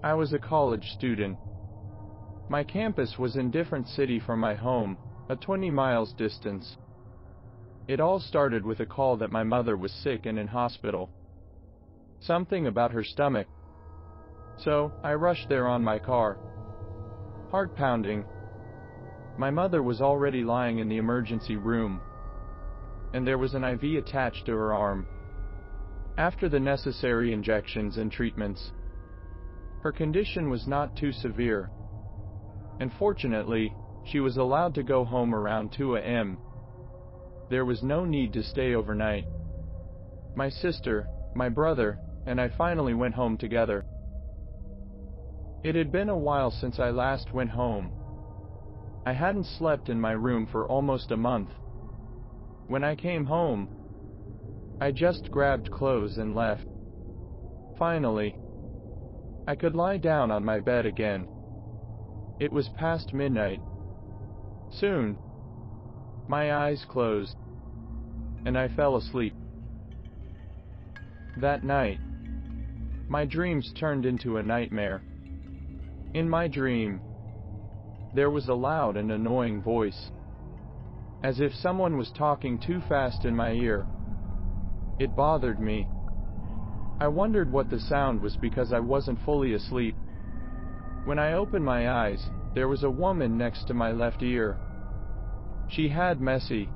I was a college student. My campus was in a different city from my home, a 20 miles distance. It all started with a call that my mother was sick and in hospital. Something about her stomach. So, I rushed there on my car. Heart pounding. My mother was already lying in the emergency room, and there was an IV attached to her arm. After the necessary injections and treatments, her condition was not too severe, and fortunately, she was allowed to go home around 2 a.m. There was no need to stay overnight. My sister, my brother, and I finally went home together. It had been a while since I last went home. I hadn't slept in my room for almost a month. When I came home, I just grabbed clothes and left. Finally, I could lie down on my bed again. It was past midnight. Soon, my eyes closed, and I fell asleep. That night, my dreams turned into a nightmare. In my dream, there was a loud and annoying voice, as if someone was talking too fast in my ear. It bothered me. I wondered what the sound was because I wasn't fully asleep. When I opened my eyes, there was a woman next to my left ear. She had messy,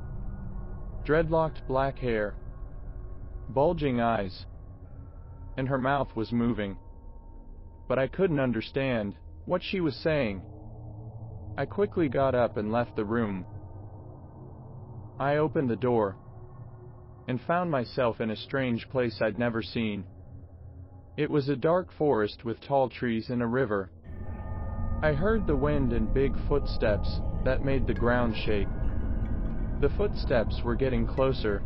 dreadlocked black hair, bulging eyes, and her mouth was moving. But I couldn't understand what she was saying. I quickly got up and left the room. I opened the door and found myself in a strange place I'd never seen. It was a dark forest with tall trees and a river. I heard the wind and big footsteps that made the ground shake. The footsteps were getting closer.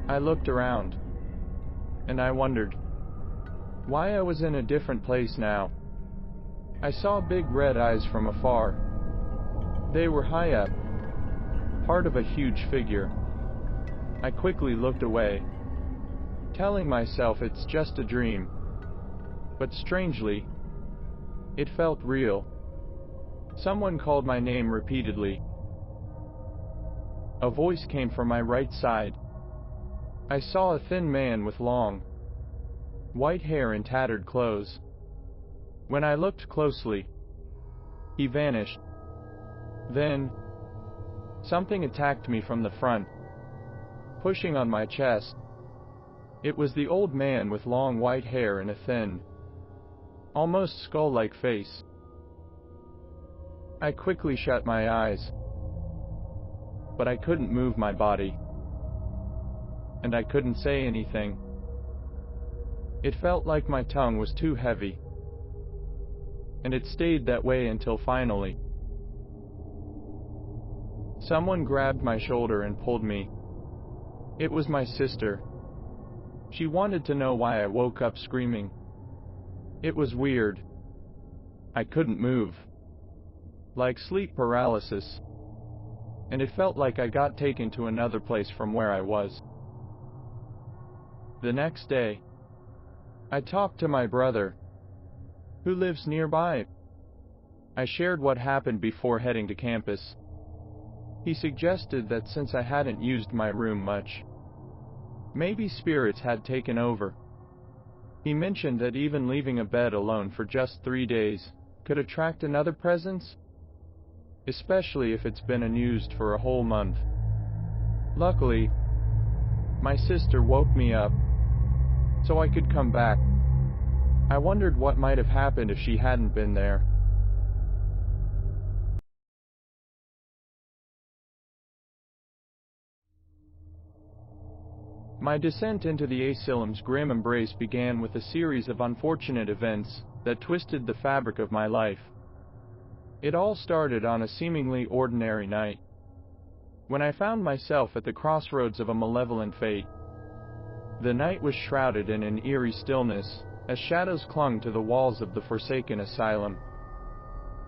I looked around, and I wondered why I was in a different place now. I saw big red eyes from afar. They were high up, part of a huge figure. I quickly looked away, telling myself it's just a dream. But strangely, it felt real. Someone called my name repeatedly. A voice came from my right side. I saw a thin man with long, white hair and tattered clothes. When I looked closely, he vanished. Then, something attacked me from the front, pushing on my chest. It was the old man with long white hair and a thin, almost skull-like face. I quickly shut my eyes, but I couldn't move my body, and I couldn't say anything. It felt like my tongue was too heavy, and it stayed that way until finally, someone grabbed my shoulder and pulled me. It was my sister. She wanted to know why I woke up screaming. It was weird. I couldn't move, like sleep paralysis, and it felt like I got taken to another place from where I was. The next day, I talked to my brother, who lives nearby. I shared what happened before heading to campus. He suggested that since I hadn't used my room much, maybe spirits had taken over. He mentioned that even leaving a bed alone for just 3 days could attract another presence, especially if it's been unused for a whole month. Luckily, my sister woke me up, so I could come back. I wondered what might have happened if she hadn't been there. My descent into the asylum's grim embrace began with a series of unfortunate events that twisted the fabric of my life. It all started on a seemingly ordinary night, when I found myself at the crossroads of a malevolent fate. The night was shrouded in an eerie stillness, as shadows clung to the walls of the forsaken asylum.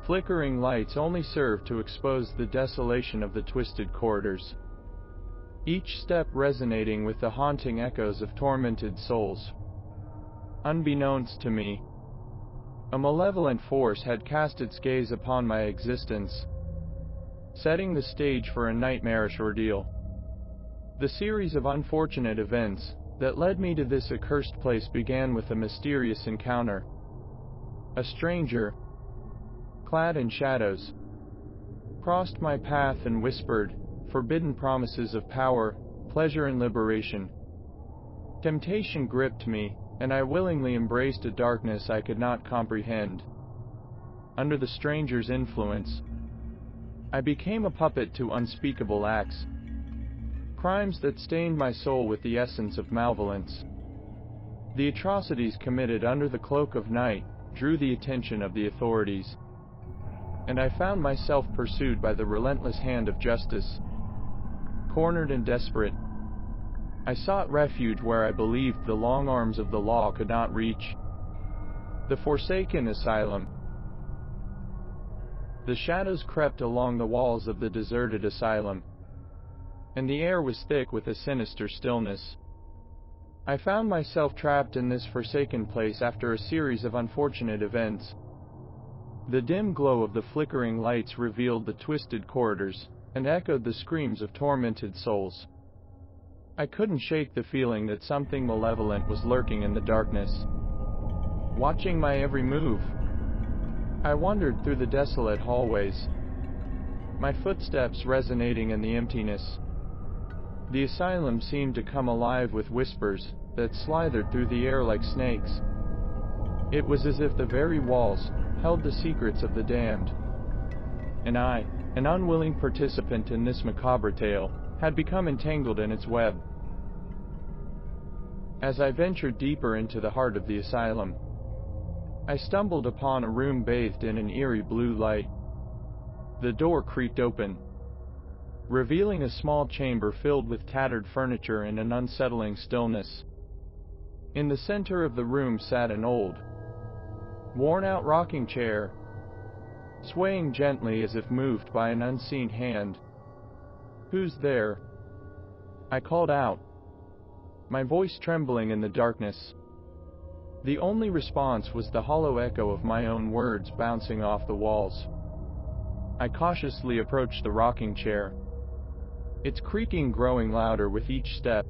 Flickering lights only served to expose the desolation of the twisted corridors, each step resonating with the haunting echoes of tormented souls. Unbeknownst to me, A malevolent force had cast its gaze upon my existence, setting the stage for a nightmarish ordeal. The series of unfortunate events that led me to this accursed place began with a mysterious encounter. A stranger, clad in shadows, crossed my path and whispered forbidden promises of power, pleasure, and liberation. Temptation gripped me, and I willingly embraced a darkness I could not comprehend. Under the stranger's influence, I became a puppet to unspeakable acts, crimes that stained my soul with the essence of malevolence. The atrocities committed under the cloak of night drew the attention of the authorities, and I found myself pursued by the relentless hand of justice. Cornered and desperate, I sought refuge where I believed the long arms of the law could not reach. The Forsaken Asylum. The shadows crept along the walls of the deserted asylum, and the air was thick with a sinister stillness. I found myself trapped in this forsaken place after a series of unfortunate events. The dim glow of the flickering lights revealed the twisted corridors and echoed the screams of tormented souls. I couldn't shake the feeling that something malevolent was lurking in the darkness, watching my every move. I wandered through the desolate hallways, my footsteps resonating in the emptiness. The asylum seemed to come alive with whispers that slithered through the air like snakes. It was as if the very walls held the secrets of the damned, and I, an unwilling participant in this macabre tale, had become entangled in its web. As I ventured deeper into the heart of the asylum, I stumbled upon a room bathed in an eerie blue light. The door creaked open, revealing a small chamber filled with tattered furniture and an unsettling stillness. In the center of the room sat an old, worn-out rocking chair, swaying gently as if moved by an unseen hand. "Who's there?" I called out, my voice trembling in the darkness. The only response was the hollow echo of my own words bouncing off the walls. I cautiously approached the rocking chair, its creaking growing louder with each step.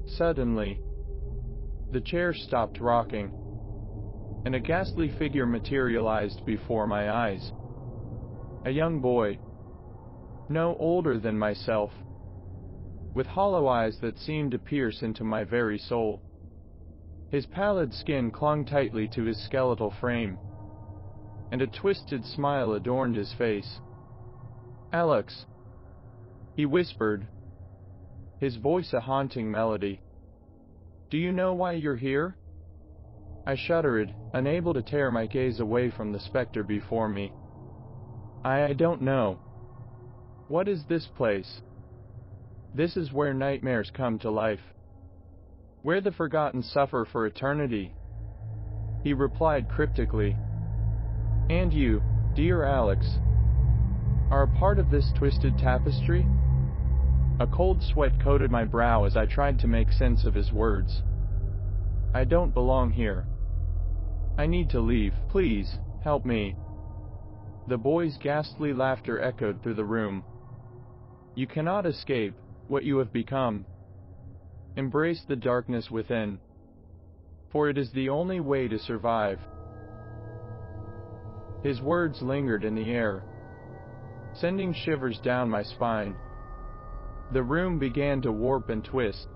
Suddenly, the chair stopped rocking, and a ghastly figure materialized before my eyes. A young boy, no older than myself, with hollow eyes that seemed to pierce into my very soul. His pallid skin clung tightly to his skeletal frame, and a twisted smile adorned his face. "Alex," he whispered, his voice a haunting melody. "Do you know why you're here?" I shuddered, unable to tear my gaze away from the specter before me. I don't know. What is this place?" "This is where nightmares come to life, where the forgotten suffer for eternity," he replied cryptically. "And you, dear Alex, are a part of this twisted tapestry?" A cold sweat coated my brow as I tried to make sense of his words. "I don't belong here. I need to leave. Please, help me." The boy's ghastly laughter echoed through the room. "You cannot escape what you have become. Embrace the darkness within, for it is the only way to survive." His words lingered in the air, sending shivers down my spine. The room began to warp and twist,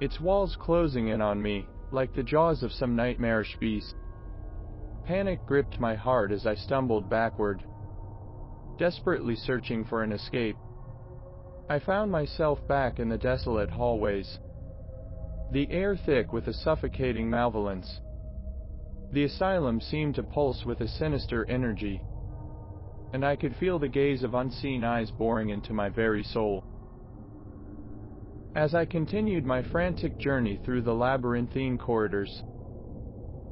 its walls closing in on me like the jaws of some nightmarish beast. Panic gripped my heart as I stumbled backward, desperately searching for an escape. I found myself back in the desolate hallways, the air thick with a suffocating malevolence. The asylum seemed to pulse with a sinister energy, and I could feel the gaze of unseen eyes boring into my very soul. As I continued my frantic journey through the labyrinthine corridors,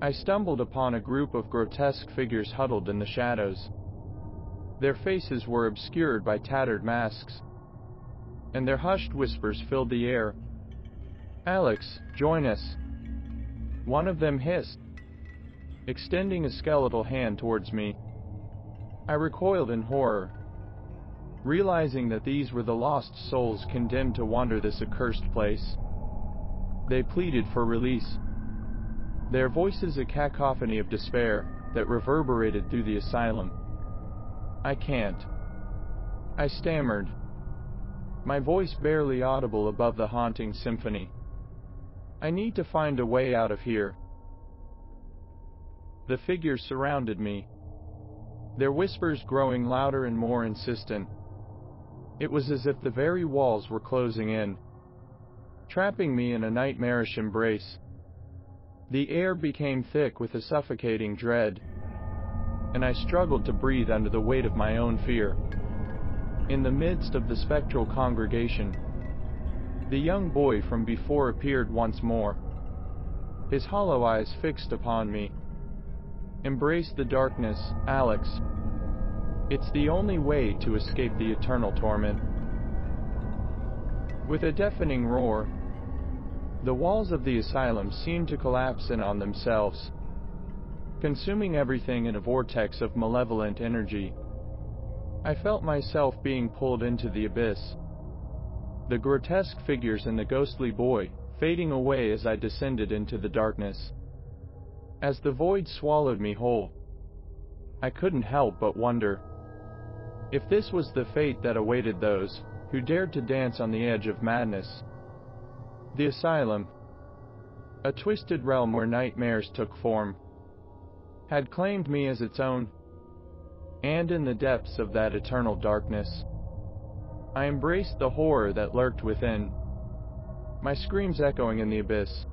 I stumbled upon a group of grotesque figures huddled in the shadows. Their faces were obscured by tattered masks, and their hushed whispers filled the air. "Alex, join us," one of them hissed, extending a skeletal hand towards me. I recoiled in horror, realizing that these were the lost souls condemned to wander this accursed place. They pleaded for release, their voices a cacophony of despair that reverberated through the asylum. "I can't," I stammered, my voice barely audible above the haunting symphony. "I need to find a way out of here." The figures surrounded me, their whispers growing louder and more insistent. It was as if the very walls were closing in, trapping me in a nightmarish embrace. The air became thick with a suffocating dread, and I struggled to breathe under the weight of my own fear. In the midst of the spectral congregation, the young boy from before appeared once more, his hollow eyes fixed upon me. "Embrace the darkness, Alex. It's the only way to escape the eternal torment." With a deafening roar, the walls of the asylum seemed to collapse in on themselves, consuming everything in a vortex of malevolent energy. I felt myself being pulled into the abyss, the grotesque figures and the ghostly boy fading away as I descended into the darkness. As the void swallowed me whole, I couldn't help but wonder if this was the fate that awaited those who dared to dance on the edge of madness. The asylum, a twisted realm where nightmares took form, had claimed me as its own, and in the depths of that eternal darkness, I embraced the horror that lurked within, my screams echoing in the abyss.